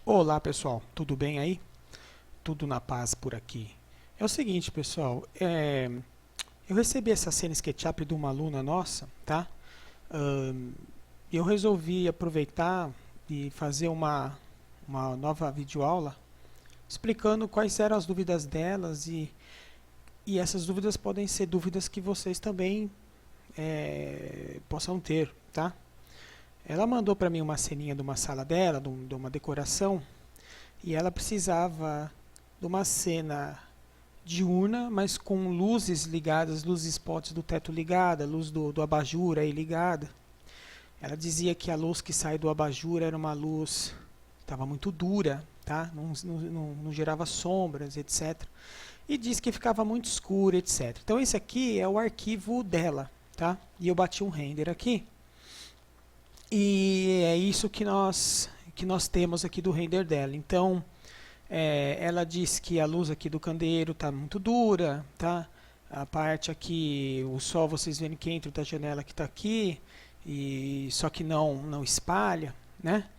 Olá pessoal, tudo bem aí? Tudo na paz por aqui. É o seguinte pessoal, eu recebi essa cena SketchUp de uma aluna nossa, tá? E eu resolvi aproveitar e fazer uma nova videoaula explicando quais eram as dúvidas delas e essas dúvidas podem ser dúvidas que vocês também possam ter, tá? Ela mandou para mim uma ceninha de uma sala dela, de uma decoração, e ela precisava de uma cena diurna, mas com luzes ligadas, luzes spots do teto ligada, luz do abajur aí ligada. Ela dizia que a luz que sai do abajur era uma luz estava muito dura, tá? Não gerava sombras, etc. E disse que ficava muito escuro, etc. Então esse aqui é o arquivo dela, tá? E eu bati um render aqui. E é isso que nós temos aqui do render dela. Então, ela diz que a luz aqui do candeeiro está muito dura, tá? A parte aqui, o sol vocês veem que entra da janela que está aqui, e só que não espalha, né?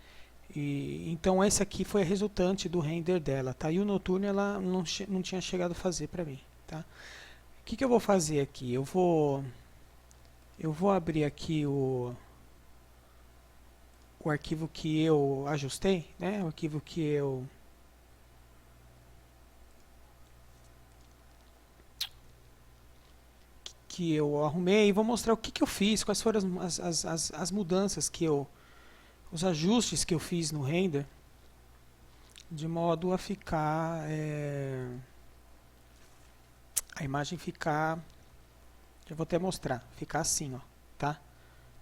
E, então esse aqui foi a resultante do render dela, tá? E o noturno ela não tinha chegado a fazer para mim, tá? O que eu vou fazer aqui? Eu vou abrir aqui o arquivo que eu ajustei, né? O arquivo que eu arrumei e vou mostrar o que eu fiz, quais foram as mudanças os ajustes que eu fiz no render, de modo a ficar, a imagem ficar, já vou até mostrar, ficar assim, ó, tá?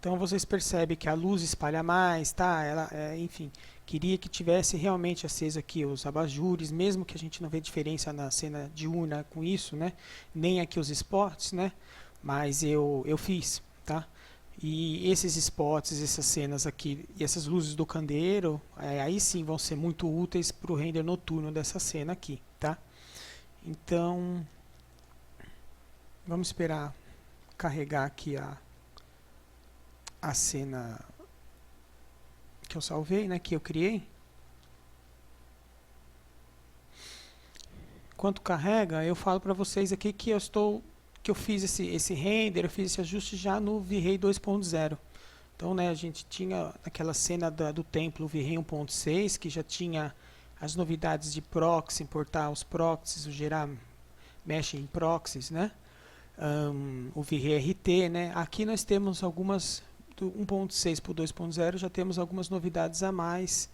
Então vocês percebem que a luz espalha mais, tá? Ela, enfim, queria que tivesse realmente aceso aqui os abajures, mesmo que a gente não vê diferença na cena diurna com isso, né? Nem aqui os spots, né? Mas eu fiz, tá? E esses spots, essas cenas aqui e essas luzes do candeeiro, aí sim vão ser muito úteis para o render noturno dessa cena aqui, tá? Então, vamos esperar carregar aqui a cena que eu salvei, né, que eu criei. Enquanto carrega, eu falo para vocês aqui que eu fiz esse render, eu fiz esse ajuste já no V-Ray 2.0. Então, né, a gente tinha aquela cena do templo V-Ray 1.6, que já tinha as novidades de proxy, importar os proxies, gerar mesh em proxies, né? O V-Ray RT, né? Aqui nós temos algumas do 1.6 para o 2.0, já temos algumas novidades a mais,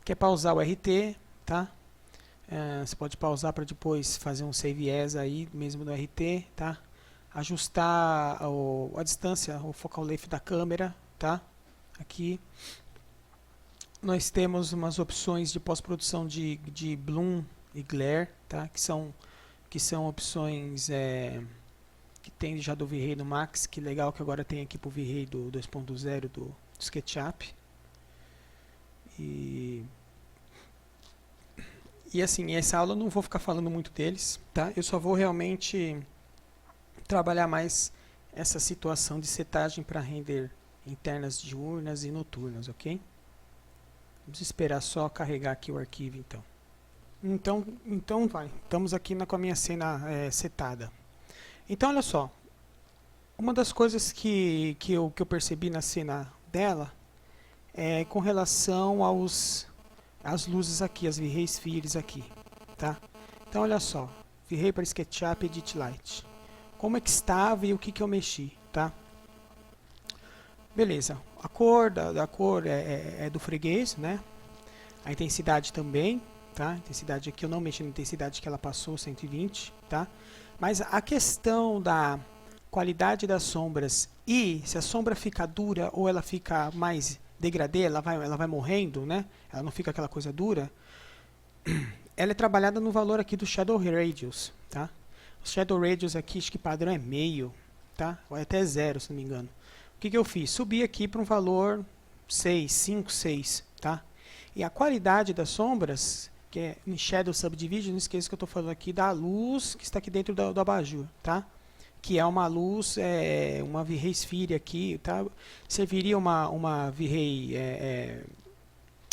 que é pausar o RT, tá? Você pode pausar para depois fazer um save as aí, mesmo no RT, tá? Ajustar a distância, o focal length da câmera, tá? Aqui nós temos umas opções de pós-produção de bloom e glare, tá? Que são opções que tem já do V-Ray no Max, que legal que agora tem aqui para o V-Ray do 2.0 do SketchUp. E assim, essa aula eu não vou ficar falando muito deles, tá? Eu só vou realmente trabalhar mais essa situação de setagem para render internas diurnas e noturnas, ok? Vamos esperar só carregar aqui o arquivo então. Então vai, estamos aqui com a minha cena setada. Então olha só, uma das coisas que eu percebi na cena dela é com relação às luzes aqui, as V-Ray Spheres aqui, tá? Então olha só, V-Ray para SketchUp Edit Light. Como é que estava e o que eu mexi, tá? Beleza, a cor da cor é do freguês, né? A intensidade também, tá? A intensidade aqui eu não mexi na intensidade que ela passou, 120, tá? Mas a questão da qualidade das sombras e se a sombra fica dura ou ela fica mais degradê, ela vai morrendo, né? Ela não fica aquela coisa dura. Ela é trabalhada no valor aqui do Shadow Radius, tá? O Shadow Radius aqui, acho que padrão é meio, tá? Ou é até 0, se não me engano. O que eu fiz? Subi aqui para um valor 6, 5, 6, tá? E a qualidade das sombras, que é em Shadow Subdivision, não esqueça que eu estou falando aqui da luz que está aqui dentro do abajur, tá? Que é uma luz, uma V-Ray Sphere aqui, tá? Serviria uma V-Ray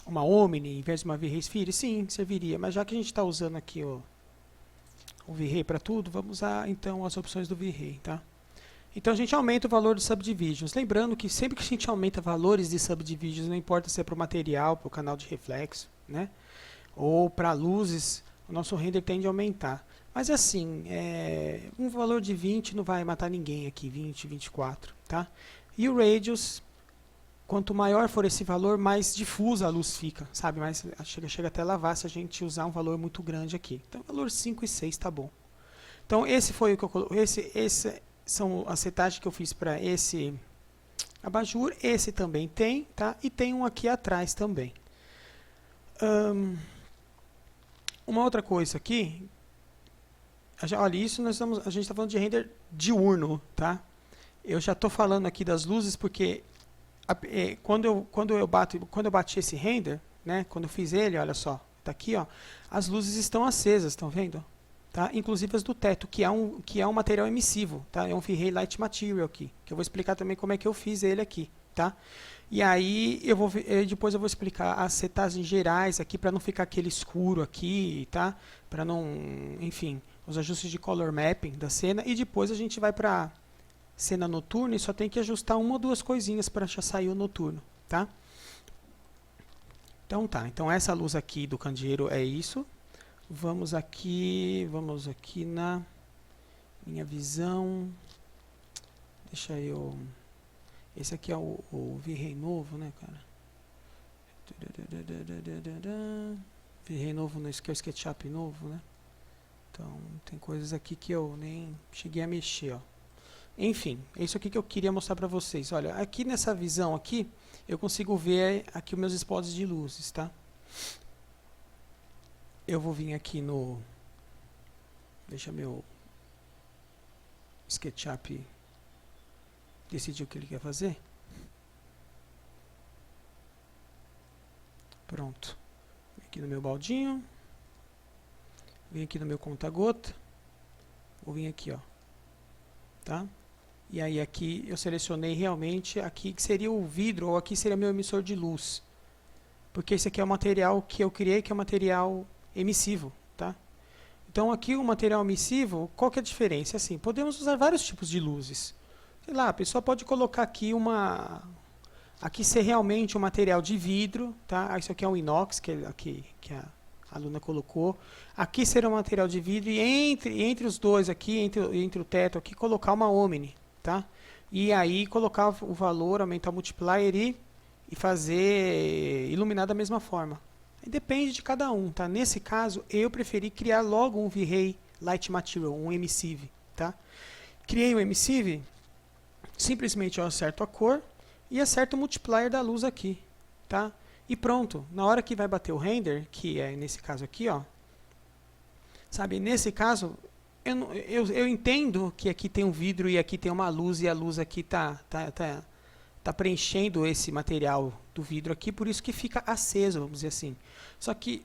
uma Omni em vez de uma V-Ray Sphere? Sim, serviria, mas já que a gente está usando aqui o V-Ray para tudo, vamos usar então as opções do V-Ray, tá? Então a gente aumenta o valor dos subdivisions. Lembrando que sempre que a gente aumenta valores de subdivisions, não importa se é para o material, para o canal de reflexo, né? Ou para luzes, o nosso render tende a aumentar. Mas assim, um valor de 20 não vai matar ninguém aqui, 20, 24, tá? E o radius, quanto maior for esse valor, mais difusa a luz fica, sabe? Mais, chega até lavar se a gente usar um valor muito grande aqui. Então, valor 5 e 6 tá bom. Então, esse foi o que eu coloquei. Esse são as setagens que eu fiz para esse abajur. Esse também tem, tá? E tem um aqui atrás também. Uma outra coisa aqui. Olha, isso a gente está falando de render diurno, tá? Eu já estou falando aqui das luzes porque quando eu bati esse render, né? Quando eu fiz ele, olha só, tá aqui, ó, as luzes estão acesas, estão vendo? Tá? Inclusive as do teto, que é um material emissivo, tá? É um V-Ray Light Material aqui, que eu vou explicar também como é que eu fiz ele aqui, tá? E aí depois eu vou explicar as setagens gerais aqui para não ficar aquele escuro aqui, tá? Para não, enfim, os ajustes de color mapping da cena, e depois a gente vai para cena noturna e só tem que ajustar uma ou duas coisinhas para já sair o noturno, tá? Então tá, então essa luz aqui do candeeiro é isso. Vamos aqui na minha visão. Deixa eu... Esse aqui é o V-Ray novo, né, cara? V-Ray novo, que é o SketchUp novo, né? Então, tem coisas aqui que eu nem cheguei a mexer, ó. Enfim, é isso aqui que eu queria mostrar para vocês. Olha, aqui nessa visão aqui, eu consigo ver aqui os meus spots de luzes, tá? Eu vou vir aqui no... Deixa meu SketchUp decidir o que ele quer fazer. Pronto. Vem aqui no meu baldinho. Vem aqui no meu conta-gota. Vou vir aqui, ó. Tá? E aí aqui eu selecionei realmente aqui que seria o vidro, ou aqui seria meu emissor de luz. Porque esse aqui é o material que eu criei, que é o material emissivo, tá? Então aqui o material emissivo, qual que é a diferença? Assim, podemos usar vários tipos de luzes. Sei lá, a pessoa pode colocar aqui aqui ser realmente um material de vidro, tá? Isso aqui é um inox que a aluna colocou. Aqui será um material de vidro e entre os dois aqui, entre o teto aqui, colocar uma Omni, tá? E aí colocar o valor, aumentar o multiplier e fazer iluminar da mesma forma. Depende de cada um, tá? Nesse caso, eu preferi criar logo um V-Ray Light Material, um emissive, tá? Criei um emissive, simplesmente eu acerto a cor e acerto o multiplier da luz aqui, tá? E pronto, na hora que vai bater o render, que é nesse caso aqui, ó, sabe, nesse caso, eu entendo que aqui tem um vidro e aqui tem uma luz e a luz aqui tá preenchendo esse material do vidro aqui, por isso que fica aceso, vamos dizer assim. Só que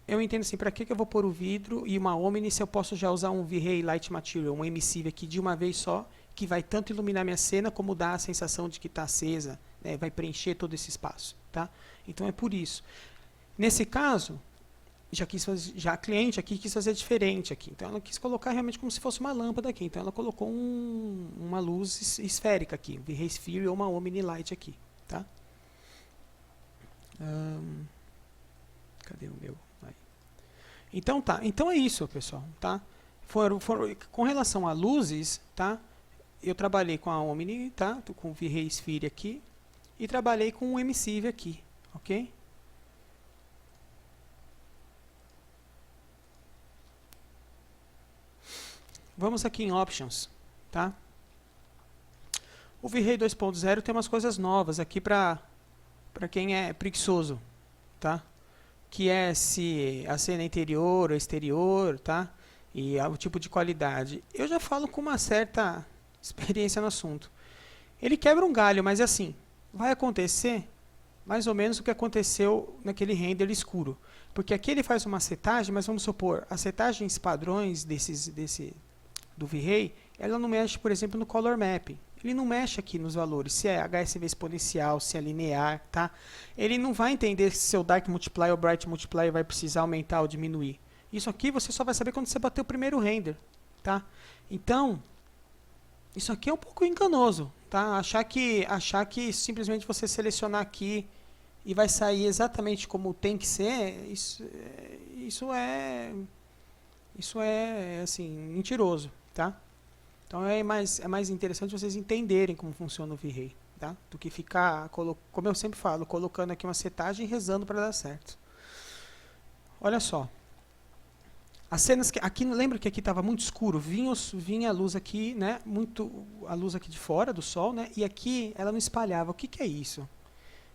eu entendo assim, para que eu vou pôr o vidro e uma Omni se eu posso já usar um V-Ray Light Material, um emissive aqui de uma vez só, que vai tanto iluminar minha cena como dar a sensação de que está acesa, né, vai preencher todo esse espaço, tá? Então é por isso. Nesse caso, já a cliente aqui quis fazer diferente aqui. Então ela quis colocar realmente como se fosse uma lâmpada aqui. Então ela colocou uma luz esférica aqui, um V-Ray Sphere ou uma Omni Light aqui, tá? Cadê o meu? Aí. Então tá. Então é isso, pessoal, tá? Com relação a luzes, tá? Eu trabalhei com a Omni, tá? Tô com o V-Ray Sphere aqui e trabalhei com o emissive aqui, ok? Vamos aqui em Options, tá? O V-Ray 2.0 tem umas coisas novas aqui para quem é preguiçoso, tá? Que é se a cena é interior ou exterior, tá? E o tipo de qualidade. Eu já falo com uma certa experiência no assunto. Ele quebra um galho, mas é assim, vai acontecer mais ou menos o que aconteceu naquele render escuro. Porque aqui ele faz uma setagem, mas vamos supor, as setagens padrões do V-Ray, ela não mexe, por exemplo, no color mapping. Ele não mexe aqui nos valores, se é HSV exponencial, se é linear, tá? Ele não vai entender se seu Dark Multiply ou Bright Multiply vai precisar aumentar ou diminuir. Isso aqui você só vai saber quando você bater o primeiro render, tá? Então, isso aqui é um pouco enganoso, tá? Achar que simplesmente você selecionar aqui e vai sair exatamente como tem que ser, isso é assim, mentiroso, tá? Então é mais interessante vocês entenderem como funciona o V-Ray, tá? Do que ficar, como eu sempre falo, colocando aqui uma setagem e rezando para dar certo. Olha só. As cenas que aqui, lembra que aqui estava muito escuro, vinha a luz aqui, né? A luz aqui de fora do sol, né? E aqui ela não espalhava. O que é isso?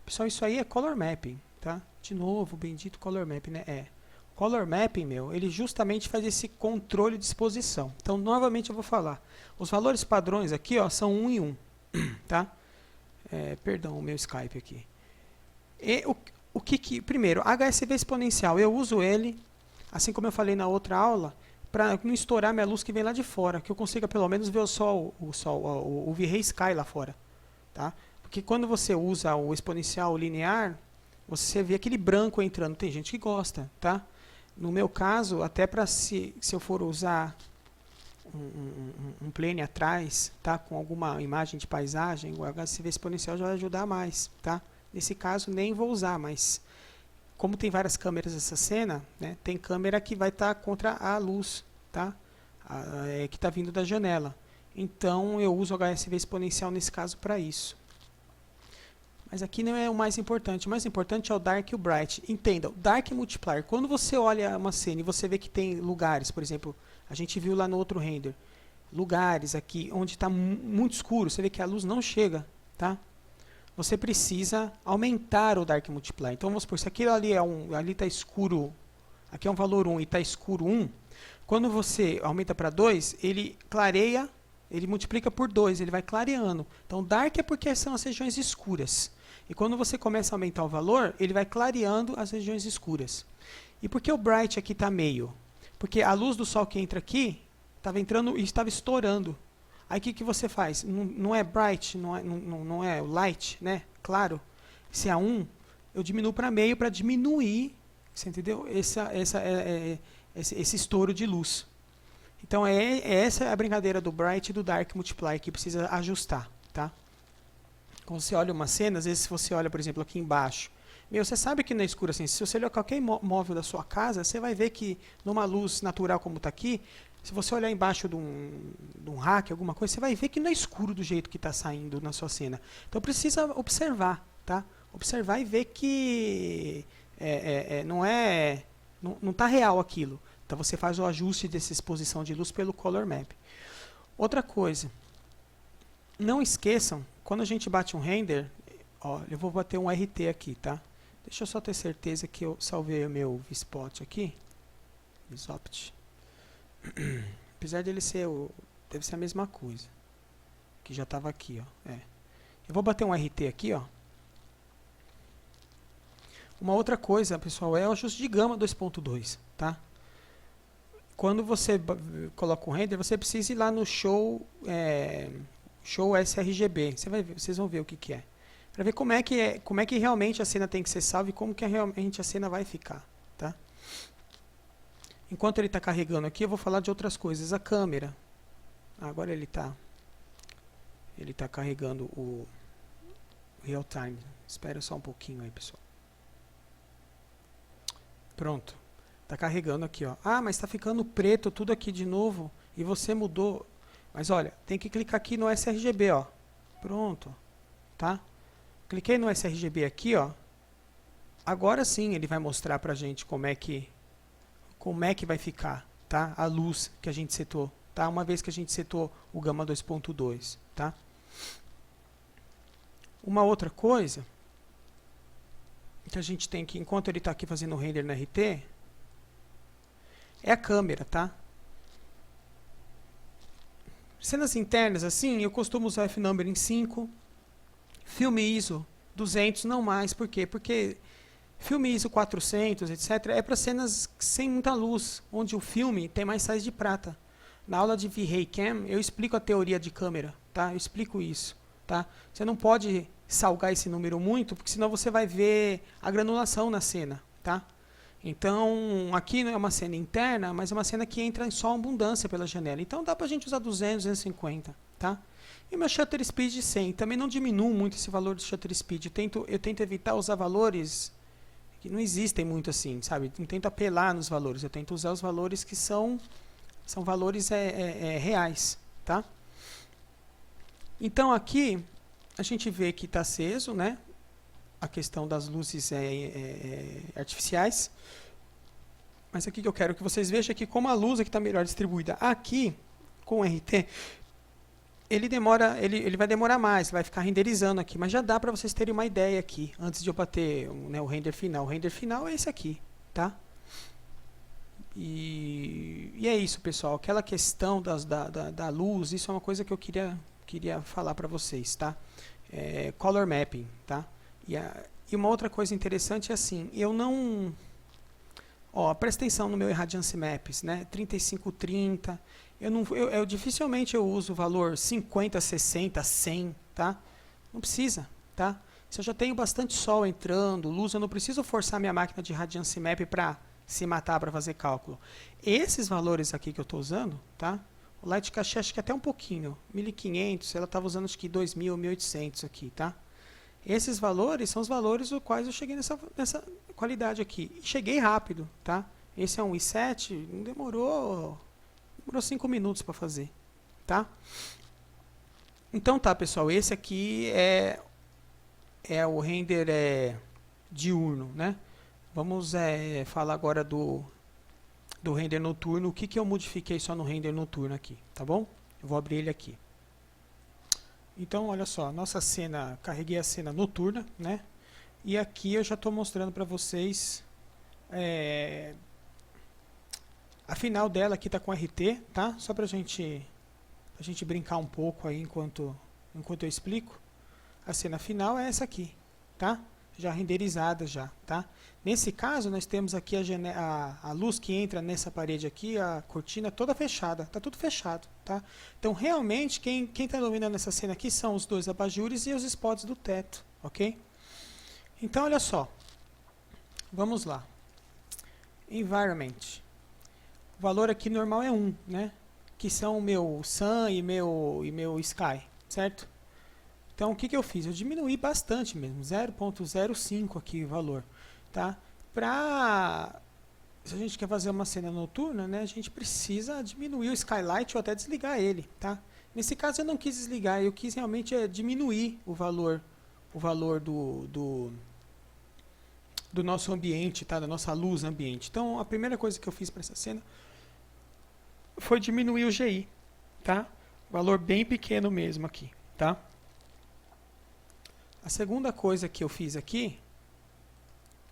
Pessoal, isso aí é color mapping, tá? De novo, bendito color mapping, né? Color mapping, ele justamente faz esse controle de exposição. Então, novamente eu vou falar. Os valores padrões aqui, ó, são 1 e 1, tá? Perdão, o meu Skype aqui. E primeiro, HSV exponencial, eu uso ele, assim como eu falei na outra aula, para não estourar minha luz que vem lá de fora, que eu consiga pelo menos ver o V-Ray Sky lá fora, tá? Porque quando você usa o exponencial linear, você vê aquele branco entrando. Tem gente que gosta, tá? No meu caso, até para se eu for usar um plane atrás, tá? Com alguma imagem de paisagem, o HSV exponencial já vai ajudar mais, tá? Nesse caso, nem vou usar, mas como tem várias câmeras nessa cena, né? Tem câmera que vai estar contra a luz, tá? Que está vindo da janela. Então, eu uso o HSV exponencial nesse caso para isso. Mas aqui não é o mais importante. O mais importante é o Dark e o Bright. Entenda, o Dark Multiplier, quando você olha uma cena e você vê que tem lugares, por exemplo, a gente viu lá no outro render, lugares aqui onde está muito escuro, você vê que a luz não chega, tá? Você precisa aumentar o Dark Multiplier. Então, vamos supor, se aquilo ali ali está escuro, aqui é um valor 1 e está escuro 1, quando você aumenta para 2, ele clareia, ele multiplica por 2, ele vai clareando. Então, Dark é porque são as regiões escuras. E quando você começa a aumentar o valor, ele vai clareando as regiões escuras. E por que o Bright aqui está meio? Porque a luz do sol que entra aqui estava entrando e estava estourando. Aí o que você faz? Não é Bright, não é Light, né? Claro. Se é 1, eu diminuo para meio para diminuir, você entendeu? Esse estouro de luz. Então, essa é a brincadeira do Bright e do Dark Multiply que precisa ajustar, tá? Quando você olha uma cena, às vezes se você olha, por exemplo, aqui embaixo, você sabe que na escura, assim, se você olhar qualquer móvel da sua casa, você vai ver que numa luz natural como está aqui, se você olhar embaixo de um rack, alguma coisa, você vai ver que não é escuro do jeito que está saindo na sua cena. Então, precisa observar, tá? Observar e ver que não está real aquilo. Então, você faz o ajuste dessa exposição de luz pelo Color Map. Outra coisa, não esqueçam, quando a gente bate um render, ó, eu vou bater um RT aqui, tá? Deixa eu só ter certeza que eu salvei o meu Vspot aqui. Vsopt. Apesar dele deve ser a mesma coisa. Que já estava aqui, ó. Eu vou bater um RT aqui, ó. Uma outra coisa, pessoal, é o ajuste de gama 2.2, tá? Quando você coloca um render, você precisa ir lá no show sRGB. Vocês vão ver o que é. Para ver como é que realmente a cena tem que ser salva e como que realmente a cena vai ficar, tá? Enquanto ele está carregando aqui, eu vou falar de outras coisas. A câmera. Agora ele está carregando o real time. Espera só um pouquinho aí, pessoal. Pronto. Está carregando aqui, ó. Ah, mas está ficando preto tudo aqui de novo e você mudou. Mas olha, tem que clicar aqui no sRGB, ó. Pronto, tá? Cliquei no sRGB aqui, ó. Agora sim ele vai mostrar pra gente como é que vai ficar, tá? A luz que a gente setou, tá? Uma vez que a gente setou o gama 2.2, tá? Uma outra coisa que a gente tem que, enquanto ele está aqui fazendo o render no RT, é a câmera, tá? Cenas internas, assim, eu costumo usar F-Number em 5, filme ISO 200, não mais. Por quê? Porque filme ISO 400, etc., é para cenas sem muita luz, onde o filme tem mais sais de prata. Na aula de V-Ray Cam, eu explico a teoria de câmera, tá? Eu explico isso, tá? Você não pode salgar esse número muito, porque senão você vai ver a granulação na cena, tá? Então, aqui não é uma cena interna, mas é uma cena que entra em só abundância pela janela. Então, dá pra gente usar 200, 250, tá? E meu shutter speed 100. Também não diminuo muito esse valor do shutter speed. Eu tento evitar usar valores que não existem muito assim, sabe? Não tento apelar nos valores. Eu tento usar os valores que são valores reais, tá? Então, aqui, a gente vê que está aceso, né? A questão das luzes artificiais. Mas aqui que eu quero que vocês vejam aqui como a luz aqui está melhor distribuída. Aqui, com o RT, ele vai demorar mais, vai ficar renderizando aqui, mas já dá para vocês terem uma ideia aqui, antes de eu bater, né, o render final. O render final é esse aqui, tá? E é isso, pessoal. Aquela questão da luz, isso é uma coisa que eu queria falar para vocês, tá? Color mapping, tá? E uma outra coisa interessante é assim, eu não... Ó, presta atenção no meu Radiance Maps, né? 3530. Eu dificilmente eu uso o valor 50, 60, 100, tá? Não precisa, tá? Se eu já tenho bastante sol entrando, luz, eu não preciso forçar minha máquina de Radiance Map para se matar para fazer cálculo. Esses valores aqui que eu estou usando, tá? O Light Cache acho que até um pouquinho, 1500, ela estava usando acho que 2000, 1800 aqui, tá? Esses valores são os valores os quais eu cheguei nessa qualidade aqui. E cheguei rápido, tá? Esse é um i7, não demorou 5 minutos para fazer, tá? Então tá, pessoal, esse aqui é o render diurno, né? Vamos falar agora do render noturno. O que eu modifiquei só no render noturno aqui, tá bom? Eu vou abrir ele aqui. Então, olha só, nossa cena, carreguei a cena noturna, né? E aqui eu já estou mostrando para vocês a final dela aqui está com RT, tá? Só para a gente brincar um pouco aí enquanto eu explico. A cena final é essa aqui, tá? Já renderizada já, tá? Nesse caso, nós temos aqui a luz que entra nessa parede aqui, a cortina toda fechada, tá tudo fechado, tá? Então, realmente, quem está dominando essa cena aqui são os dois abajures e os spots do teto, ok? Então, olha só. Vamos lá. Environment. O valor aqui normal é 1, né? Que são o meu Sun e meu Sky, certo? Então, o que eu fiz? Eu diminuí bastante mesmo, 0.05 aqui o valor, tá? Se a gente quer fazer uma cena noturna, né, a gente precisa diminuir o skylight ou até desligar ele, tá? Nesse caso eu não quis desligar, eu quis realmente diminuir o valor do nosso ambiente, tá? Da nossa luz ambiente. Então, a primeira coisa que eu fiz para essa cena foi diminuir o GI, tá? Valor bem pequeno mesmo aqui, tá? A segunda coisa que eu fiz aqui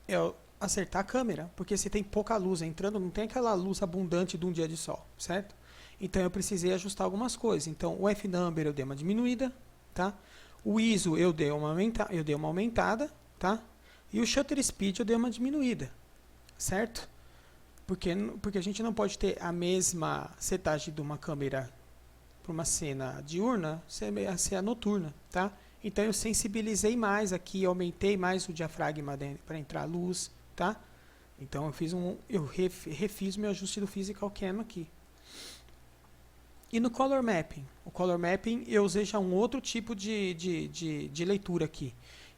é acertar a câmera, porque se tem pouca luz entrando, não tem aquela luz abundante de um dia de sol, certo? Então eu precisei ajustar algumas coisas. Então o F-number eu dei uma diminuída, tá? O ISO eu dei uma aumentada, tá? E o shutter speed eu dei uma diminuída, certo? Porque a gente não pode ter a mesma setagem de uma câmera para uma cena diurna ser a noturna, tá? Então eu sensibilizei mais aqui, aumentei mais o diafragma para entrar luz, tá? Então eu refiz o meu ajuste do Physical Cam aqui. E no Color Mapping? O Color Mapping eu usei já um outro tipo de leitura aqui.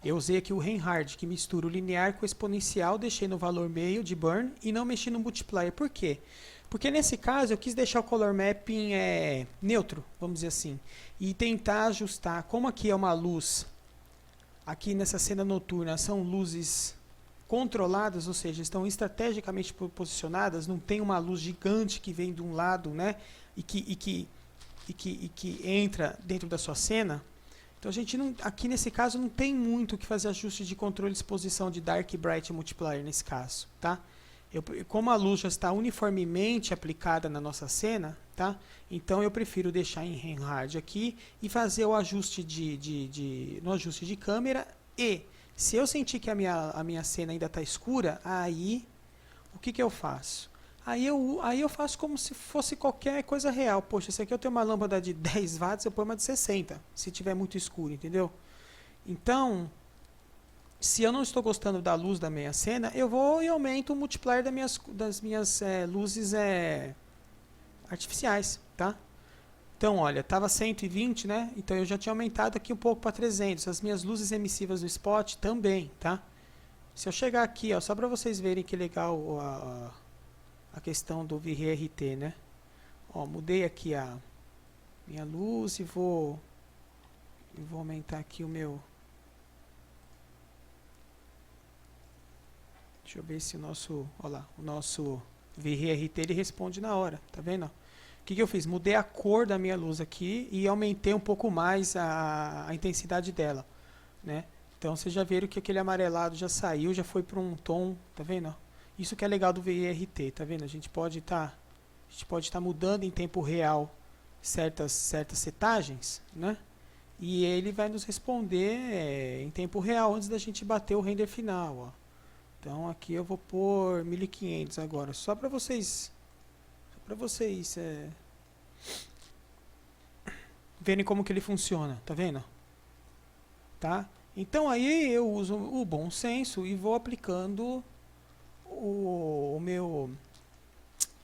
Eu usei aqui o Reinhard, que mistura o linear com o exponencial, deixei no valor meio de burn e não mexi no multiplier. Por quê? Porque nesse caso eu quis deixar o Color Mapping neutro, vamos dizer assim, e tentar ajustar. Como aqui é uma luz, aqui nessa cena noturna são luzes controladas, ou seja, estão estrategicamente posicionadas, não tem uma luz gigante que vem de um lado, né, e que entra dentro da sua cena. Então a gente aqui nesse caso não tem muito o que fazer ajuste de controle de exposição de Dark e Bright Multiplier nesse caso, tá? Como a luz já está uniformemente aplicada na nossa cena, tá? Então eu prefiro deixar em Reinhard aqui e fazer o ajuste no ajuste de câmera. E se eu sentir que a minha cena ainda está escura, aí o que eu faço? Aí eu faço como se fosse qualquer coisa real. Poxa, se aqui eu tenho uma lâmpada de 10 watts, eu ponho uma de 60, se tiver muito escuro, entendeu? Então, se eu não estou gostando da luz da minha cena, eu vou e aumento o multiplier das minhas luzes artificiais, tá? Então, olha, estava 120, né? Então eu já tinha aumentado aqui um pouco para 300. As minhas luzes emissivas do spot também, tá? Se eu chegar aqui, ó, só para vocês verem que legal a questão do VRT, né? Ó, mudei aqui a minha luz e vou aumentar aqui o meu. Deixa eu ver se o nosso, ó lá, o nosso VRT ele responde na hora, tá vendo? O que eu fiz? Mudei a cor da minha luz aqui e aumentei um pouco mais a intensidade dela, né? Então vocês já viram que aquele amarelado já saiu, já foi para um tom, tá vendo? Isso que é legal do VRT, tá vendo? A gente pode estar mudando em tempo real certas setagens, né? E ele vai nos responder em tempo real antes da gente bater o render final, ó. Então aqui eu vou pôr 1500 agora, só para vocês verem como que ele funciona, tá vendo? Tá? Então aí eu uso o bom senso e vou aplicando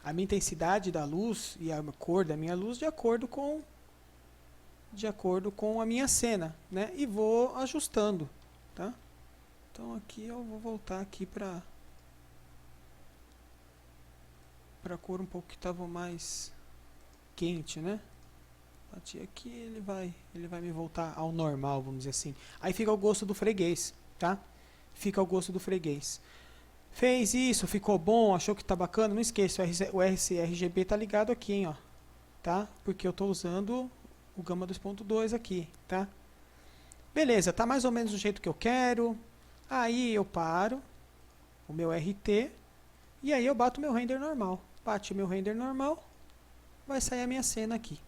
a minha intensidade da luz e a cor da minha luz de acordo com a minha cena, né? E vou ajustando, tá? Então aqui eu vou voltar aqui para a cor um pouco que estava mais quente, né? Bati aqui, ele vai me voltar ao normal, vamos dizer assim. Aí fica ao gosto do freguês, tá? Fica ao gosto do freguês. Fez isso, ficou bom, achou que tá bacana? Não esqueça, o RGB tá ligado aqui, hein, ó, tá? Porque eu tô usando o Gama 2.2 aqui, tá? Beleza, tá mais ou menos do jeito que eu quero. Aí eu paro o meu RT e aí eu bato o meu render normal. Bate o meu render normal, vai sair a minha cena aqui.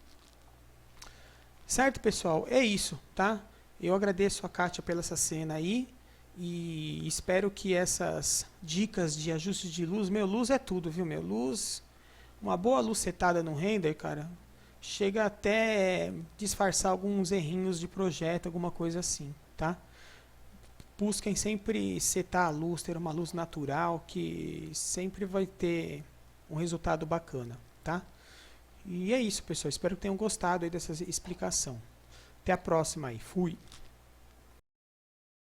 Certo, pessoal? É isso, tá? Eu agradeço a Kátia pela essa cena aí e espero que essas dicas de ajuste de luz, meu, luz é tudo, viu, meu? Luz, uma boa luz setada no render, cara, chega até disfarçar alguns errinhos de projeto, alguma coisa assim, tá? Busquem sempre setar a luz, ter uma luz natural, que sempre vai ter um resultado bacana, tá? E é isso, pessoal. Espero que tenham gostado aí dessa explicação. Até a próxima aí. Fui!